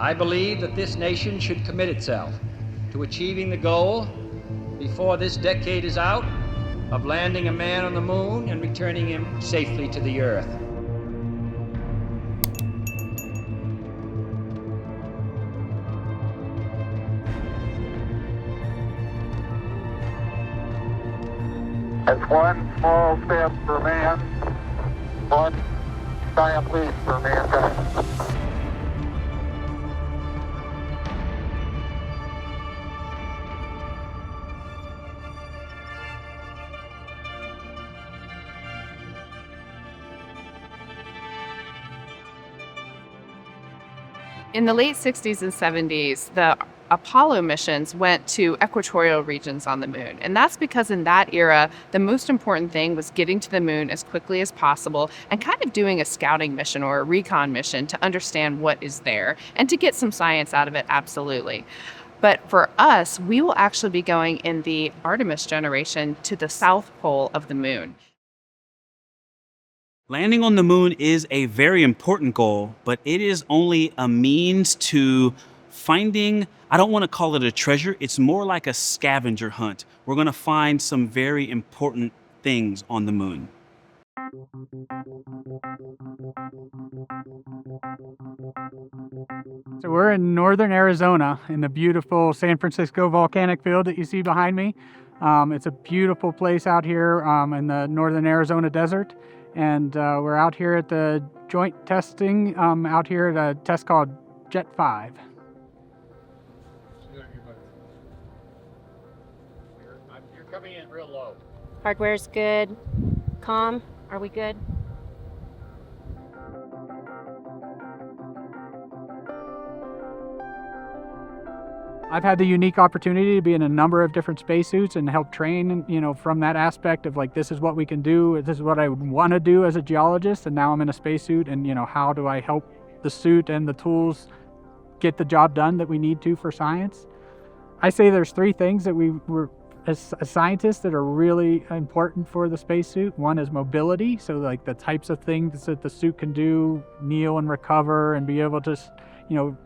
I believe that this nation should commit itself to achieving the goal, before this decade is out, of landing a man on the moon and returning him safely to the Earth. It's one small step for man, one giant leap for mankind. In the late 60s and 70s, the Apollo missions went to equatorial regions on the moon. And that's because in that era, the most important thing was getting to the moon as quickly as possible and kind of doing a scouting mission or a recon mission to understand what is there and to get some science out of it, absolutely. But for us, we will actually be going in the Artemis generation to the south pole of the moon. Landing on the moon is a very important goal, but it is only a means to finding, I don't want to call it a treasure, it's more like a scavenger hunt. We're going to find some very important things on the moon. So we're in northern Arizona in the beautiful San Francisco volcanic field that you see behind me. It's a beautiful place out here in the northern Arizona desert. And we're out here at the joint testing, out here at a test called Jet 5. You're coming in real low. Hardware's good. Comm, are we good? I've had the unique opportunity to be in a number of different spacesuits and help train, from that aspect of like, this is what we can do, this is what I would want to do as a geologist, and now I'm in a spacesuit, and how do I help the suit and the tools get the job done that we need to for science? I say there's three things that we're as scientists that are really important for the spacesuit. One is mobility, so like the types of things that the suit can do, kneel and recover and be able to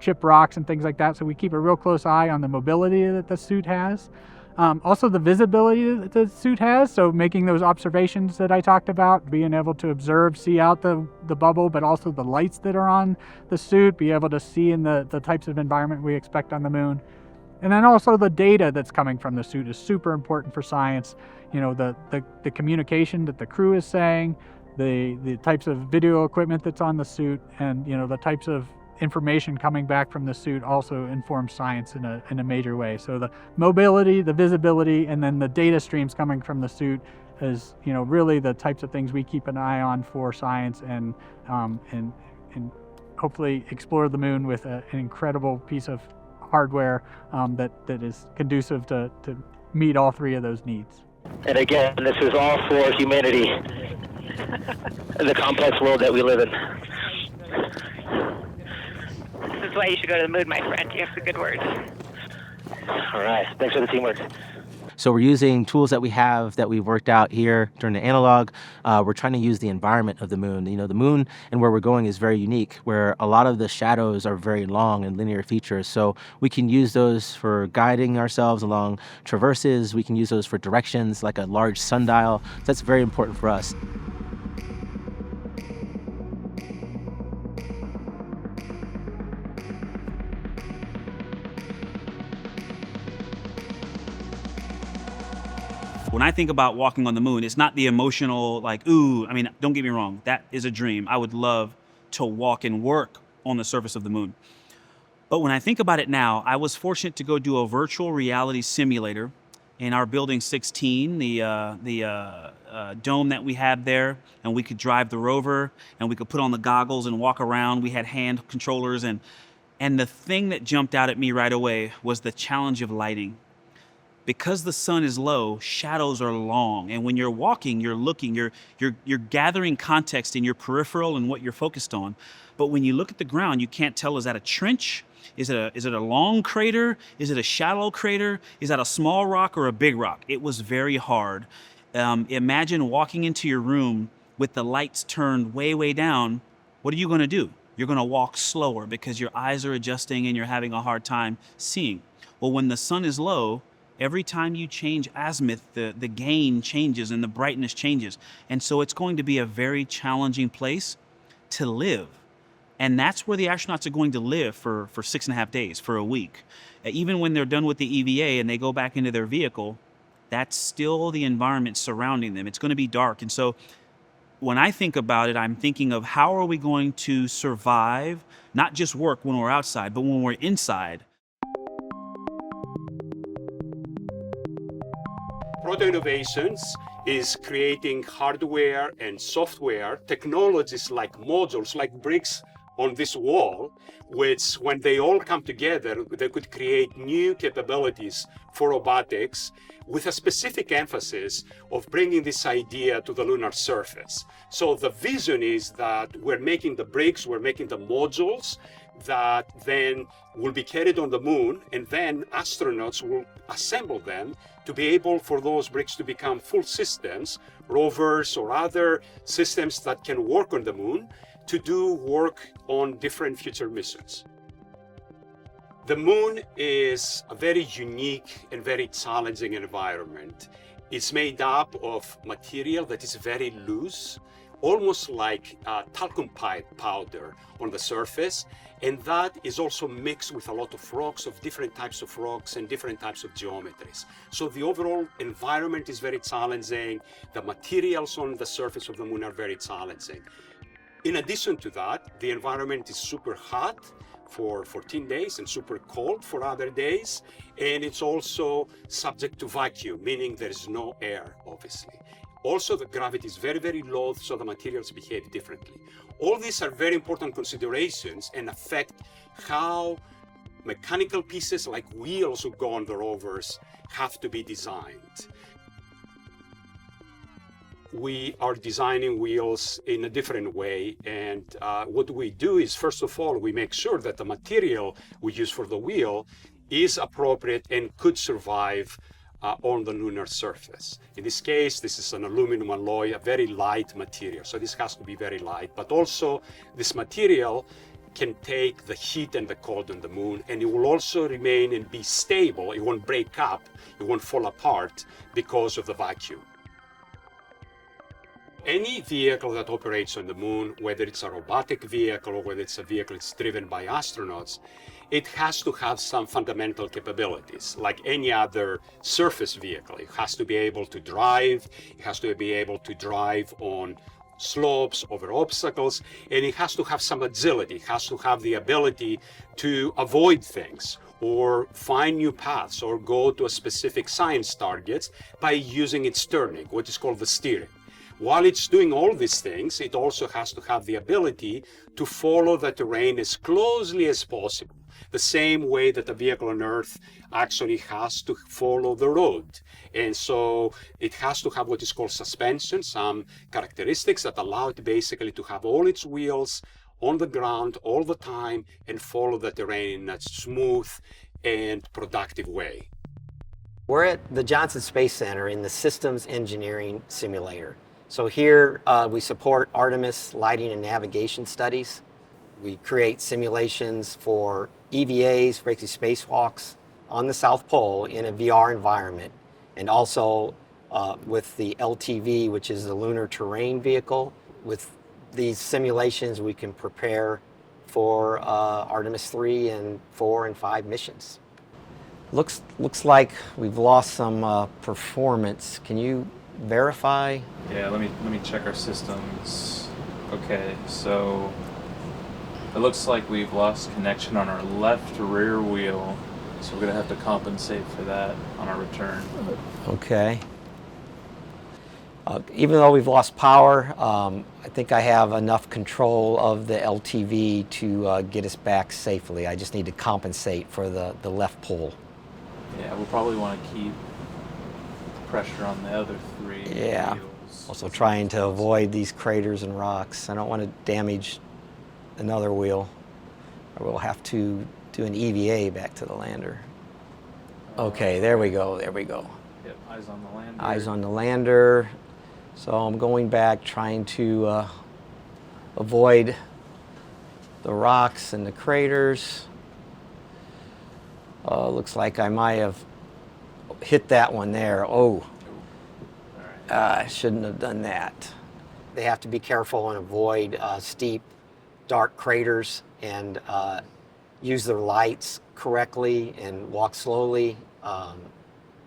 chip rocks and things like that. So we keep a real close eye on the mobility that the suit has. Also the visibility that the suit has. So making those observations that I talked about, being able to observe, see out the bubble, but also the lights that are on the suit, be able to see in the types of environment we expect on the moon. And then also the data that's coming from the suit is super important for science. The communication that the crew is saying, the types of video equipment that's on the suit, and the types of information coming back from the suit also informs science in a major way. So the mobility, the visibility, and then the data streams coming from the suit is really the types of things we keep an eye on for science, and hopefully explore the moon with an incredible piece of hardware that is conducive to meet all three of those needs. And again, this is all for humanity in the complex world that we live in. This is why you should go to the moon, my friend. You have the good words. All right. Thanks for the teamwork. So we're using tools that we have that we've worked out here during the analog. We're trying to use the environment of the moon. The moon and where we're going is very unique, where a lot of the shadows are very long and linear features. So we can use those for guiding ourselves along traverses. We can use those for directions, like a large sundial. So that's very important for us. When I think about walking on the moon, it's not the emotional, don't get me wrong, that is a dream. I would love to walk and work on the surface of the moon. But when I think about it now, I was fortunate to go do a virtual reality simulator in our building 16, the dome that we had there, and we could drive the rover, and we could put on the goggles and walk around. We had hand controllers, and the thing that jumped out at me right away was the challenge of lighting. Because the sun is low, shadows are long. And when you're walking, you're looking, you're gathering context in your peripheral and what you're focused on. But when you look at the ground, you can't tell, is that a trench? Is it a long crater? Is it a shallow crater? Is that a small rock or a big rock? It was very hard. Imagine walking into your room with the lights turned way, way down. What are you gonna do? you're going to walk slower because your eyes are adjusting and you're having a hard time seeing. Well, when the sun is low, every time you change azimuth, the gain changes and the brightness changes. And so it's going to be a very challenging place to live. And that's where the astronauts are going to live for 6.5 days, for a week. Even when they're done with the EVA and they go back into their vehicle, that's still the environment surrounding them. It's going to be dark. And so when I think about it, I'm thinking of how are we going to survive, not just work when we're outside, but when we're inside. Proto Innovations is creating hardware and software technologies like modules, like bricks on this wall, which when they all come together, they could create new capabilities for robotics with a specific emphasis of bringing this idea to the lunar surface. So the vision is that we're making the bricks, we're making the modules that then will be carried on the moon, and then astronauts will assemble them to be able for those bricks to become full systems, rovers or other systems that can work on the moon to do work on different future missions. The moon is a very unique and very challenging environment. It's made up of material that is very loose, almost like talcum powder on the surface, and that is also mixed with a lot of rocks, of different types of rocks and different types of geometries. So the overall environment is very challenging. The materials on the surface of the moon are very challenging. In addition to that, the environment is super hot for 14 days and super cold for other days. And it's also subject to vacuum, meaning there is no air, obviously. Also, the gravity is very, very low, so the materials behave differently. All these are very important considerations and affect how mechanical pieces like wheels who go on the rovers have to be designed. We are designing wheels in a different way, and what we do is, first of all, we make sure that the material we use for the wheel is appropriate and could survive on the lunar surface. In this case, this is an aluminum alloy, a very light material, so this has to be very light, but also this material can take the heat and the cold on the moon, and it will also remain and be stable. It won't break up, it won't fall apart because of the vacuum. Any vehicle that operates on the moon, whether it's a robotic vehicle or whether it's a vehicle that's driven by astronauts, it has to have some fundamental capabilities. Like any other surface vehicle, it has to be able to drive, it has to be able to drive on slopes, over obstacles, and it has to have some agility. It has to have the ability to avoid things or find new paths or go to a specific science targets by using its turning, what is called the steering. While it's doing all these things, it also has to have the ability to follow the terrain as closely as possible, the same way that a vehicle on Earth actually has to follow the road. And so it has to have what is called suspension, some characteristics that allow it basically to have all its wheels on the ground all the time and follow the terrain in a smooth and productive way. We're at the Johnson Space Center in the Systems Engineering Simulator. So here we support Artemis lighting and navigation studies. We create simulations for EVAs, for basically spacewalks on the South Pole in a VR environment, and also with the LTV, which is the Lunar Terrain Vehicle. With these simulations, we can prepare for Artemis 3 and 4 and 5 missions. Looks like we've lost some performance. Can you verify? Yeah, let me check our systems. Okay, so it looks like we've lost connection on our left rear wheel, so we're gonna have to compensate for that on our return. Okay. Even though we've lost power, I think I have enough control of the LTV to get us back safely. I just need to compensate for the left pole. Yeah, we'll probably want to keep pressure on the other 3 wheels. Also trying to avoid these craters and rocks. I don't want to damage another wheel, or we'll have to do an EVA back to the lander. Okay, there we go, there we go. Yep, eyes on the lander. Eyes on the lander. So I'm going back, trying to avoid the rocks and the craters. Oh, looks like I might have hit that one there. Oh, I shouldn't have done that. They have to be careful and avoid steep, dark craters and use their lights correctly and walk slowly.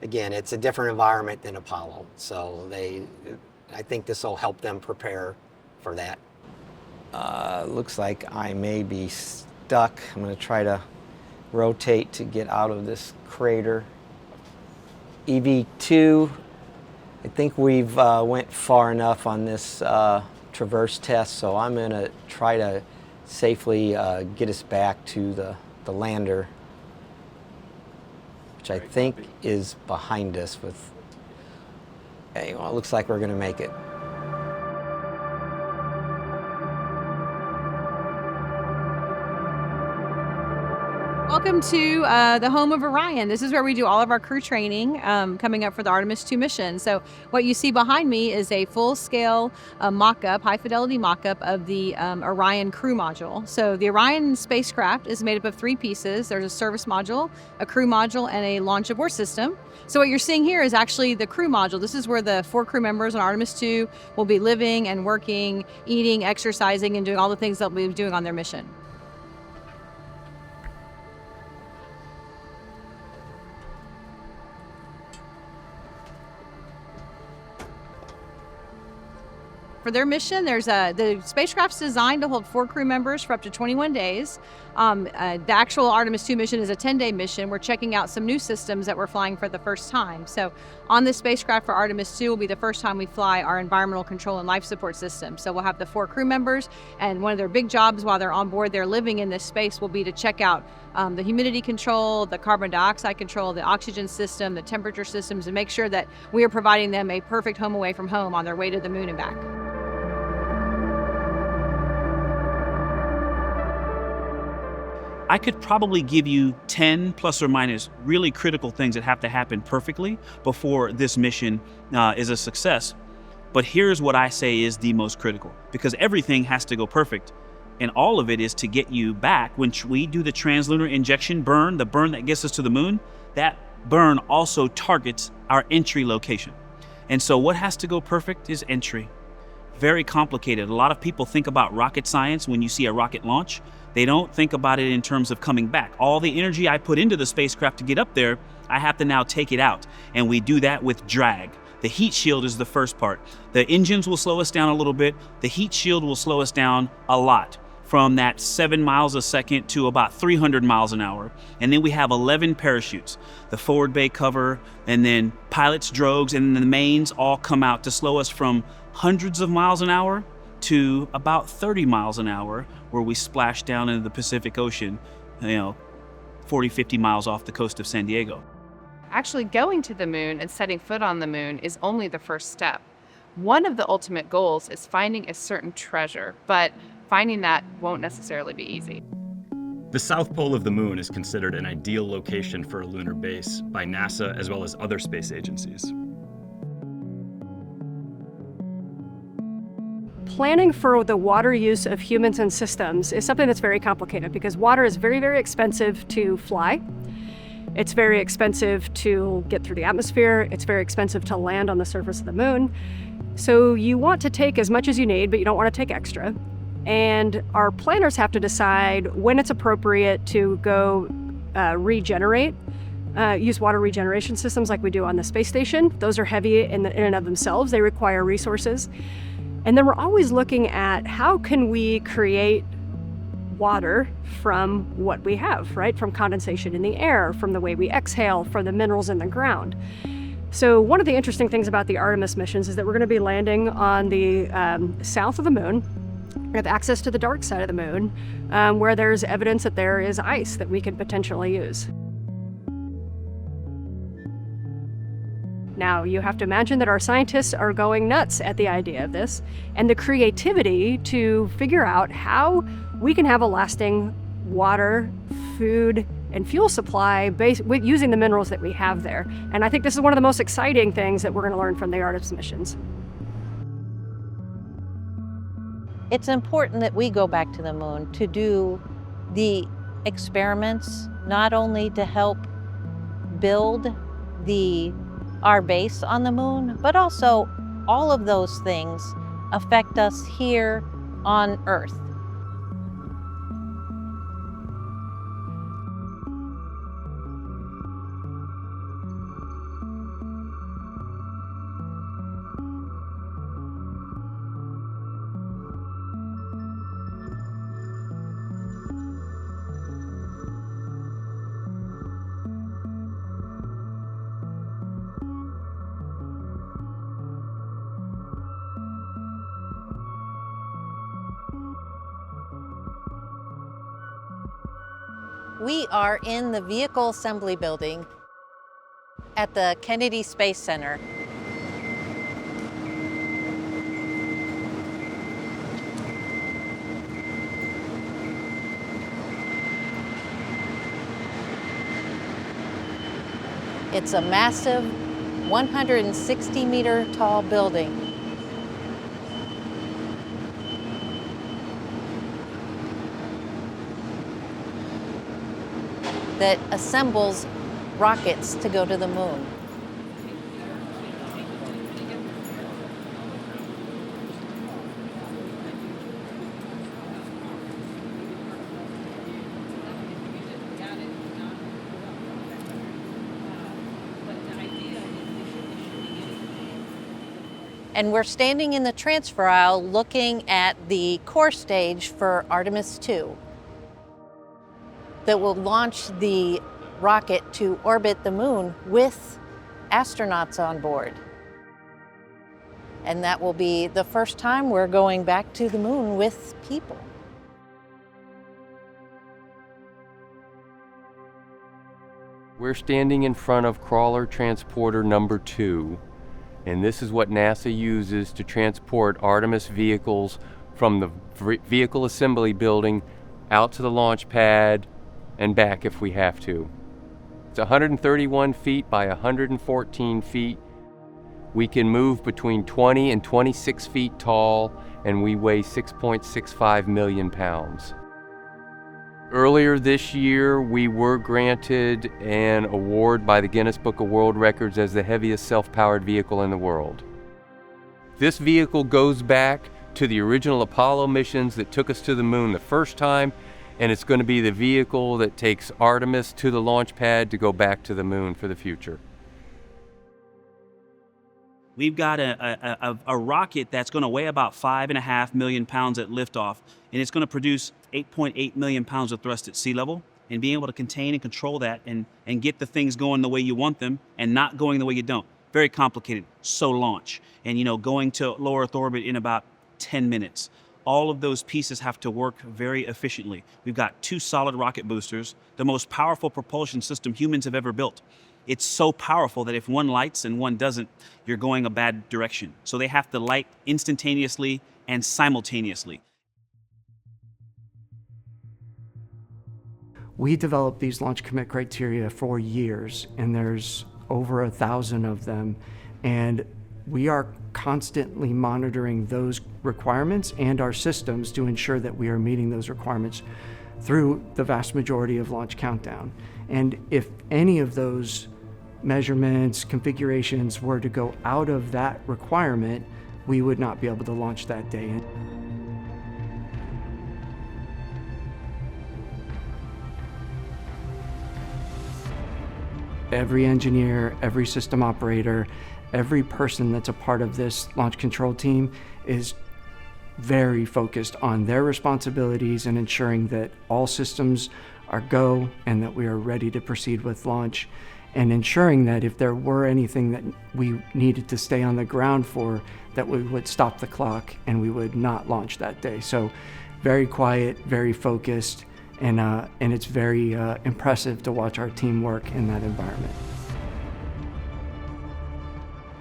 Again, it's a different environment than Apollo, so I think this will help them prepare for that. Looks like I may be stuck. I'm going to try to rotate to get out of this crater. EV2, I think we've went far enough on this traverse test, so I'm going to try to safely get us back to the lander, which I think is behind us with, okay, well, it looks like we're going to make it. Welcome to the home of Orion. This is where we do all of our crew training coming up for the Artemis 2 mission. So what you see behind me is a full-scale mock-up, high-fidelity mock-up of the Orion crew module. So the Orion spacecraft is made up of 3 pieces. There's a service module, a crew module, and a launch abort system. So what you're seeing here is actually the crew module. This is where the 4 crew members on Artemis 2 will be living and working, eating, exercising, and doing all the things they'll be doing on their mission. For their mission, the spacecraft's designed to hold 4 crew members for up to 21 days. The actual Artemis 2 mission is a 10-day mission. We're checking out some new systems that we're flying for the first time. So on this spacecraft for Artemis 2 will be the first time we fly our environmental control and life support system. So we'll have the 4 crew members, and one of their big jobs while they're on board, they're living in this space, will be to check out the humidity control, the carbon dioxide control, the oxygen system, the temperature systems, and make sure that we are providing them a perfect home away from home on their way to the moon and back. I could probably give you 10 plus or minus really critical things that have to happen perfectly before this mission is a success. But here's what I say is the most critical, because everything has to go perfect. And all of it is to get you back. When we do the translunar injection burn, the burn that gets us to the moon, that burn also targets our entry location. And so what has to go perfect is entry. Very complicated. A lot of people think about rocket science when you see a rocket launch. They don't think about it in terms of coming back. All the energy I put into the spacecraft to get up there, I have to now take it out. And we do that with drag. The heat shield is the first part. The engines will slow us down a little bit. The heat shield will slow us down a lot, from that 7 miles a second to about 300 miles an hour. And then we have 11 parachutes. The forward bay cover, and then pilots' drogues, and then the mains all come out to slow us from hundreds of miles an hour to about 30 miles an hour, where we splash down into the Pacific Ocean, 40, 50 miles off the coast of San Diego. Actually going to the moon and setting foot on the moon is only the first step. One of the ultimate goals is finding a certain treasure, but finding that won't necessarily be easy. The south pole of the moon is considered an ideal location for a lunar base by NASA as well as other space agencies. Planning for the water use of humans and systems is something that's very complicated because water is very, very expensive to fly. It's very expensive to get through the atmosphere. It's very expensive to land on the surface of the moon. So you want to take as much as you need, but you don't want to take extra. And our planners have to decide when it's appropriate to go regenerate, use water regeneration systems like we do on the space station. Those are heavy in and of themselves. They require resources. And then we're always looking at how can we create water from what we have, right? From condensation in the air, from the way we exhale, from the minerals in the ground. So one of the interesting things about the Artemis missions is that we're going to be landing on the south of the moon. We have access to the dark side of the moon, where there's evidence that there is ice that we could potentially use. Now, you have to imagine that our scientists are going nuts at the idea of this, and the creativity to figure out how we can have a lasting water, food, and fuel supply with using the minerals that we have there. And I think this is one of the most exciting things that we're going to learn from the Artemis missions. It's important that we go back to the moon to do the experiments, not only to help build our base on the moon, but also all of those things affect us here on Earth. We are in the Vehicle Assembly Building at the Kennedy Space Center. It's a massive 160-meter tall building. That assembles rockets to go to the moon. And we're standing in the transfer aisle looking at the core stage for Artemis 2. That will launch the rocket to orbit the moon with astronauts on board. And that will be the first time we're going back to the moon with people. We're standing in front of crawler transporter number 2, and this is what NASA uses to transport Artemis vehicles from the vehicle assembly building out to the launch pad and back if we have to. It's 131 feet by 114 feet. We can move between 20 and 26 feet tall, and we weigh 6.65 million pounds. Earlier this year, we were granted an award by the Guinness Book of World Records as the heaviest self-powered vehicle in the world. This vehicle goes back to the original Apollo missions that took us to the moon the first time, and it's going to be the vehicle that takes Artemis to the launch pad to go back to the moon for the future. We've got a rocket that's going to weigh about 5.5 million pounds at liftoff, and it's going to produce 8.8 million pounds of thrust at sea level, and being able to contain and control that and get the things going the way you want them and not going the way you don't. Very complicated. So launch. And, going to low Earth orbit in about 10 minutes. All of those pieces have to work very efficiently. We've got 2 solid rocket boosters, the most powerful propulsion system humans have ever built. It's so powerful that if one lights and one doesn't, you're going a bad direction. So they have to light instantaneously and simultaneously. We developed these launch commit criteria for years, and there's over 1,000 of them. And we are constantly monitoring those requirements and our systems to ensure that we are meeting those requirements through the vast majority of launch countdown. And if any of those measurements, configurations were to go out of that requirement, we would not be able to launch that day. Every engineer, every system operator, every person that's a part of this launch control team is very focused on their responsibilities and ensuring that all systems are go and that we are ready to proceed with launch, and ensuring that if there were anything that we needed to stay on the ground for, that we would stop the clock and we would not launch that day. So very quiet, very focused, and it's very impressive to watch our team work in that environment.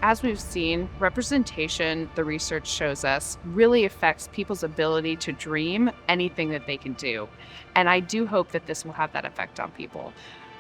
As we've seen, representation, the research shows us, really affects people's ability to dream anything that they can do. And I do hope that this will have that effect on people.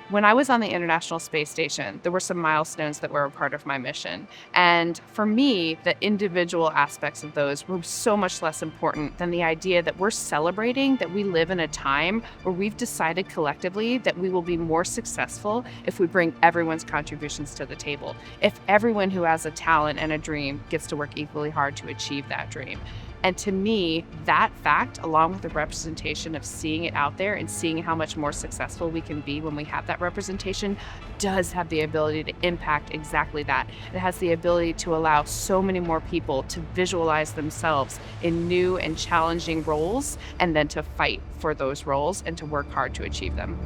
When I was on the International Space Station, there were some milestones that were a part of my mission. And for me, the individual aspects of those were so much less important than the idea that we're celebrating that we live in a time where we've decided collectively that we will be more successful if we bring everyone's contributions to the table. If everyone who has a talent and a dream gets to work equally hard to achieve that dream. And to me, that fact, along with the representation of seeing it out there and seeing how much more successful we can be when we have that representation, does have the ability to impact exactly that. It has the ability to allow so many more people to visualize themselves in new and challenging roles, and then to fight for those roles and to work hard to achieve them.